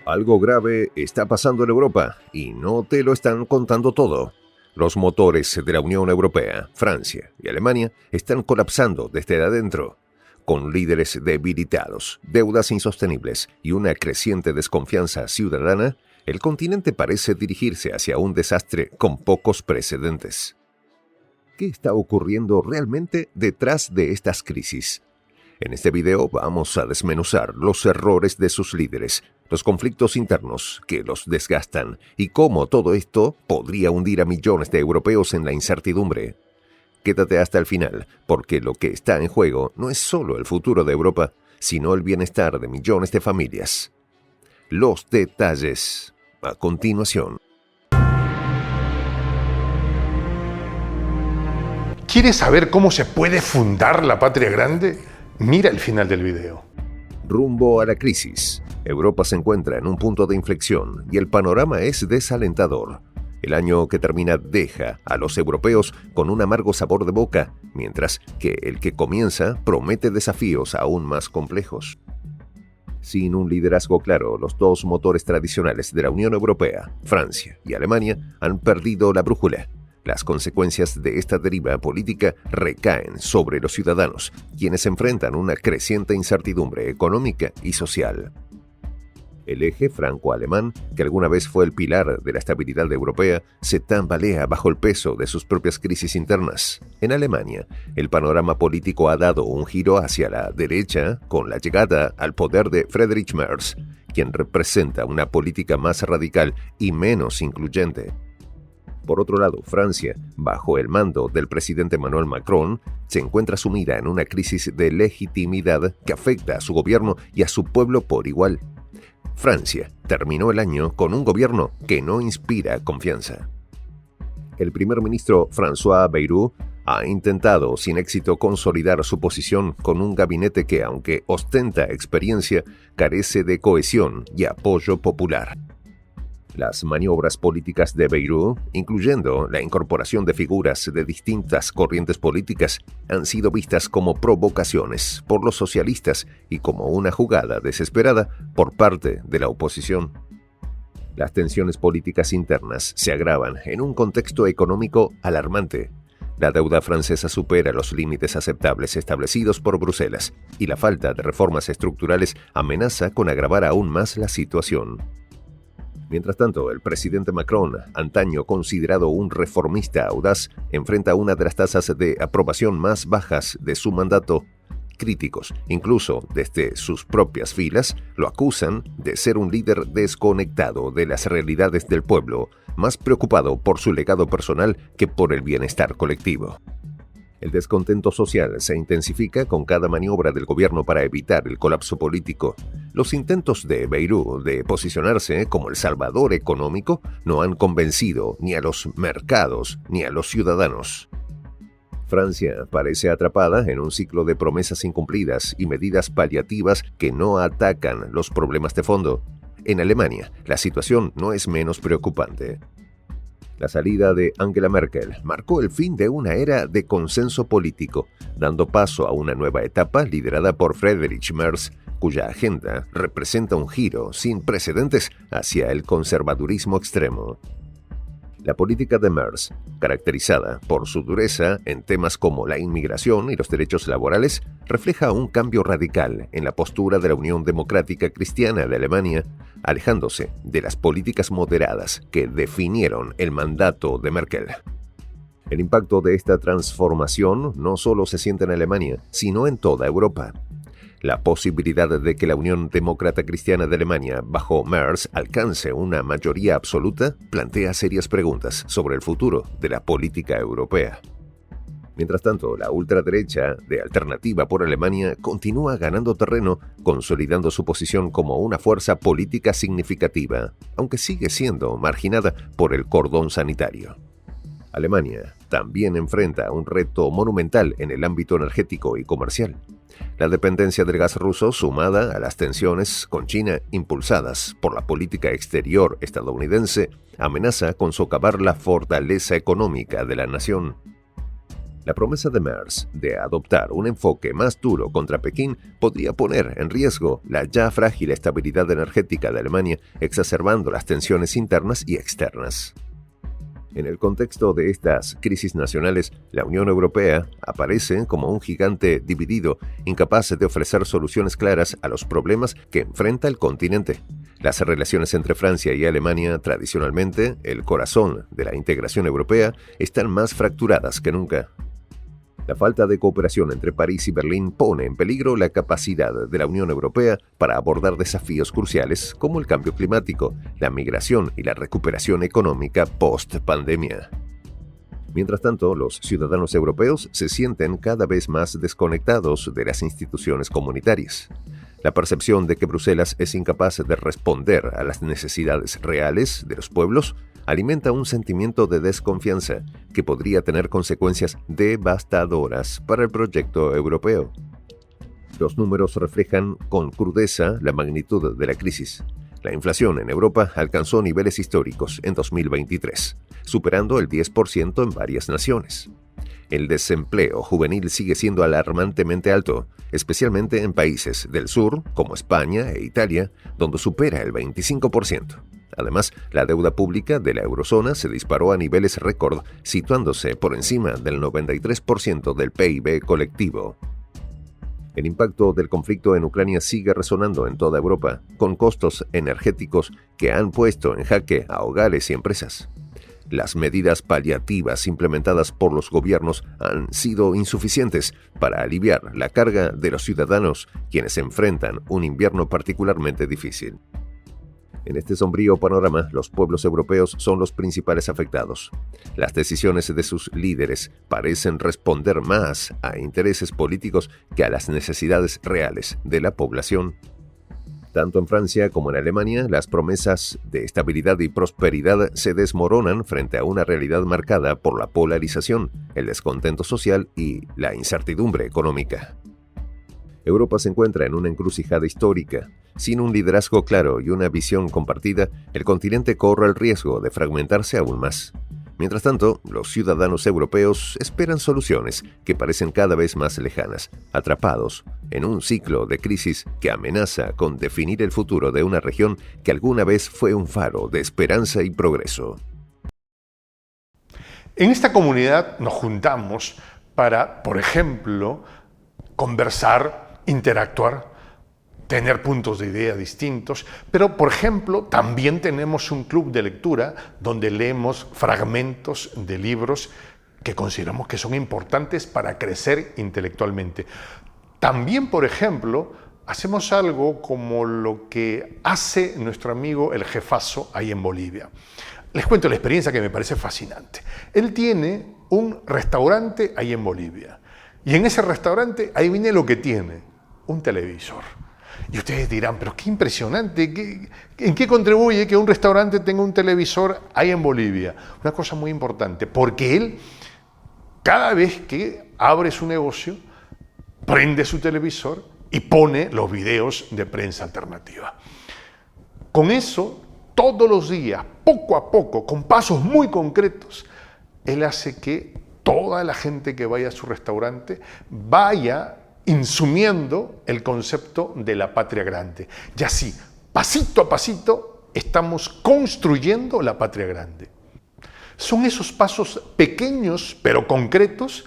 Algo grave está pasando en Europa y no te lo están contando todo. Los motores de la Unión Europea, Francia y Alemania están colapsando desde adentro. Con líderes debilitados, deudas insostenibles y una creciente desconfianza ciudadana, el continente parece dirigirse hacia un desastre con pocos precedentes. ¿Qué está ocurriendo realmente detrás de estas crisis? En este video vamos a desmenuzar los errores de sus líderes, los conflictos internos que los desgastan y cómo todo esto podría hundir a millones de europeos en la incertidumbre. Quédate hasta el final, porque lo que está en juego no es solo el futuro de Europa, sino el bienestar de millones de familias. Los detalles, a continuación. ¿Quieres saber cómo se puede fundar la patria grande? Mira el final del video. Rumbo a la crisis. Europa se encuentra en un punto de inflexión y el panorama es desalentador. El año que termina deja a los europeos con un amargo sabor de boca, mientras que el que comienza promete desafíos aún más complejos. Sin un liderazgo claro, los dos motores tradicionales de la Unión Europea, Francia y Alemania, han perdido la brújula. Las consecuencias de esta deriva política recaen sobre los ciudadanos, quienes enfrentan una creciente incertidumbre económica y social. El eje franco-alemán, que alguna vez fue el pilar de la estabilidad europea, se tambalea bajo el peso de sus propias crisis internas. En Alemania, el panorama político ha dado un giro hacia la derecha con la llegada al poder de Friedrich Merz, quien representa una política más radical y menos incluyente. Por otro lado, Francia, bajo el mando del presidente Emmanuel Macron, se encuentra sumida en una crisis de legitimidad que afecta a su gobierno y a su pueblo por igual. Francia terminó el año con un gobierno que no inspira confianza. El primer ministro François Bayrou ha intentado sin éxito consolidar su posición con un gabinete que, aunque ostenta experiencia, carece de cohesión y apoyo popular. Las maniobras políticas de Bayrou, incluyendo la incorporación de figuras de distintas corrientes políticas, han sido vistas como provocaciones por los socialistas y como una jugada desesperada por parte de la oposición. Las tensiones políticas internas se agravan en un contexto económico alarmante. La deuda francesa supera los límites aceptables establecidos por Bruselas y la falta de reformas estructurales amenaza con agravar aún más la situación. Mientras tanto, el presidente Macron, antaño considerado un reformista audaz, enfrenta una de las tasas de aprobación más bajas de su mandato. Críticos, incluso desde sus propias filas, lo acusan de ser un líder desconectado de las realidades del pueblo, más preocupado por su legado personal que por el bienestar colectivo. El descontento social se intensifica con cada maniobra del gobierno para evitar el colapso político. Los intentos de Bayrou de posicionarse como el salvador económico no han convencido ni a los mercados ni a los ciudadanos. Francia parece atrapada en un ciclo de promesas incumplidas y medidas paliativas que no atacan los problemas de fondo. En Alemania, la situación no es menos preocupante. La salida de Angela Merkel marcó el fin de una era de consenso político, dando paso a una nueva etapa liderada por Friedrich Merz, cuya agenda representa un giro sin precedentes hacia el conservadurismo extremo. La política de Merz, caracterizada por su dureza en temas como la inmigración y los derechos laborales, refleja un cambio radical en la postura de la Unión Democrática Cristiana de Alemania, alejándose de las políticas moderadas que definieron el mandato de Merkel. El impacto de esta transformación no solo se siente en Alemania, sino en toda Europa. La posibilidad de que la Unión Demócrata Cristiana de Alemania, bajo Merz, alcance una mayoría absoluta, plantea serias preguntas sobre el futuro de la política europea. Mientras tanto, la ultraderecha de Alternativa por Alemania continúa ganando terreno, consolidando su posición como una fuerza política significativa, aunque sigue siendo marginada por el cordón sanitario. Alemania también enfrenta un reto monumental en el ámbito energético y comercial. La dependencia del gas ruso, sumada a las tensiones con China impulsadas por la política exterior estadounidense, amenaza con socavar la fortaleza económica de la nación. La promesa de Merz de adoptar un enfoque más duro contra Pekín podría poner en riesgo la ya frágil estabilidad energética de Alemania, exacerbando las tensiones internas y externas. En el contexto de estas crisis nacionales, la Unión Europea aparece como un gigante dividido, incapaz de ofrecer soluciones claras a los problemas que enfrenta el continente. Las relaciones entre Francia y Alemania, tradicionalmente el corazón de la integración europea, están más fracturadas que nunca. La falta de cooperación entre París y Berlín pone en peligro la capacidad de la Unión Europea para abordar desafíos cruciales como el cambio climático, la migración y la recuperación económica post-pandemia. Mientras tanto, los ciudadanos europeos se sienten cada vez más desconectados de las instituciones comunitarias. La percepción de que Bruselas es incapaz de responder a las necesidades reales de los pueblos alimenta un sentimiento de desconfianza que podría tener consecuencias devastadoras para el proyecto europeo. Los números reflejan con crudeza la magnitud de la crisis. La inflación en Europa alcanzó niveles históricos en 2023, superando el 10% en varias naciones. El desempleo juvenil sigue siendo alarmantemente alto, especialmente en países del sur, como España e Italia, donde supera el 25%. Además, la deuda pública de la eurozona se disparó a niveles récord, situándose por encima del 93% del PIB colectivo. El impacto del conflicto en Ucrania sigue resonando en toda Europa, con costos energéticos que han puesto en jaque a hogares y empresas. Las medidas paliativas implementadas por los gobiernos han sido insuficientes para aliviar la carga de los ciudadanos, quienes enfrentan un invierno particularmente difícil. En este sombrío panorama, los pueblos europeos son los principales afectados. Las decisiones de sus líderes parecen responder más a intereses políticos que a las necesidades reales de la población. Tanto en Francia como en Alemania, las promesas de estabilidad y prosperidad se desmoronan frente a una realidad marcada por la polarización, el descontento social y la incertidumbre económica. Europa se encuentra en una encrucijada histórica. Sin un liderazgo claro y una visión compartida, el continente corre el riesgo de fragmentarse aún más. Mientras tanto, los ciudadanos europeos esperan soluciones que parecen cada vez más lejanas, atrapados en un ciclo de crisis que amenaza con definir el futuro de una región que alguna vez fue un faro de esperanza y progreso. En esta comunidad nos juntamos para, por ejemplo, conversar, interactuar, tener puntos de idea distintos, pero, por ejemplo, también tenemos un club de lectura donde leemos fragmentos de libros que consideramos que son importantes para crecer intelectualmente. También, por ejemplo, hacemos algo como lo que hace nuestro amigo el jefazo ahí en Bolivia. Les cuento la experiencia que me parece fascinante. Él tiene un restaurante ahí en Bolivia y en ese restaurante, adivine lo que tiene, un televisor. Y ustedes dirán, pero qué impresionante, ¿en qué contribuye que un restaurante tenga un televisor ahí en Bolivia? Una cosa muy importante, porque él, cada vez que abre su negocio, prende su televisor y pone los videos de prensa alternativa. Con eso, todos los días, poco a poco, con pasos muy concretos, él hace que toda la gente que vaya a su restaurante vaya insumiendo el concepto de la patria grande. Y así, pasito a pasito, estamos construyendo la patria grande. Son esos pasos pequeños pero concretos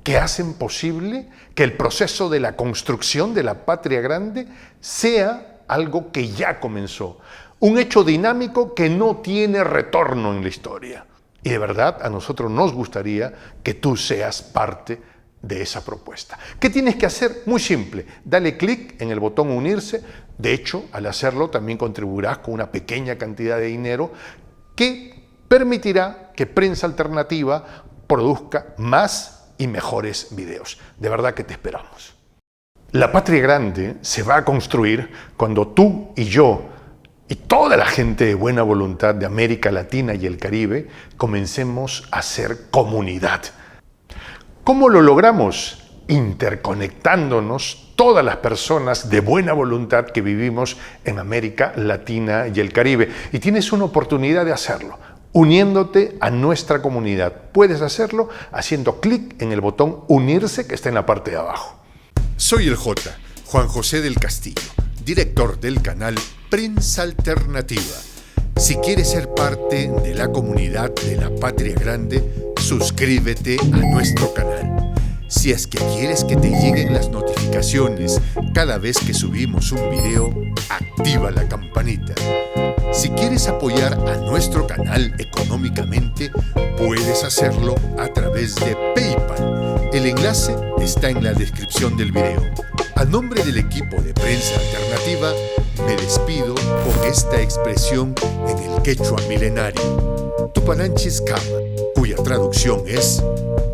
que hacen posible que el proceso de la construcción de la patria grande sea algo que ya comenzó. Un hecho dinámico que no tiene retorno en la historia. Y de verdad, a nosotros nos gustaría que tú seas parte de esa propuesta. ¿Qué tienes que hacer? Muy simple, dale clic en el botón unirse. De hecho, al hacerlo también contribuirás con una pequeña cantidad de dinero que permitirá que Prensa Alternativa produzca más y mejores videos. De verdad que te esperamos. La patria grande se va a construir cuando tú y yo y toda la gente de buena voluntad de América Latina y el Caribe comencemos a ser comunidad. ¿Cómo lo logramos? Interconectándonos todas las personas de buena voluntad que vivimos en América Latina y el Caribe. Y tienes una oportunidad de hacerlo. uniéndote a nuestra comunidad. Puedes hacerlo haciendo clic en el botón unirse que está en la parte de abajo. Soy el J, Juan José del Castillo, director del canal Prensa Alternativa. Si quieres ser parte de la comunidad de la Patria Grande, suscríbete a nuestro canal. Si es que quieres que te lleguen las notificaciones cada vez que subimos un video, activa la campanita. Si quieres apoyar a nuestro canal económicamente, puedes hacerlo a través de PayPal. El enlace está en la descripción del video. A nombre del equipo de Prensa Alternativa, me despido con esta expresión en el quechua milenario, Tupananchis Kama, cuya traducción es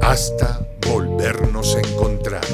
hasta volvernos a encontrar.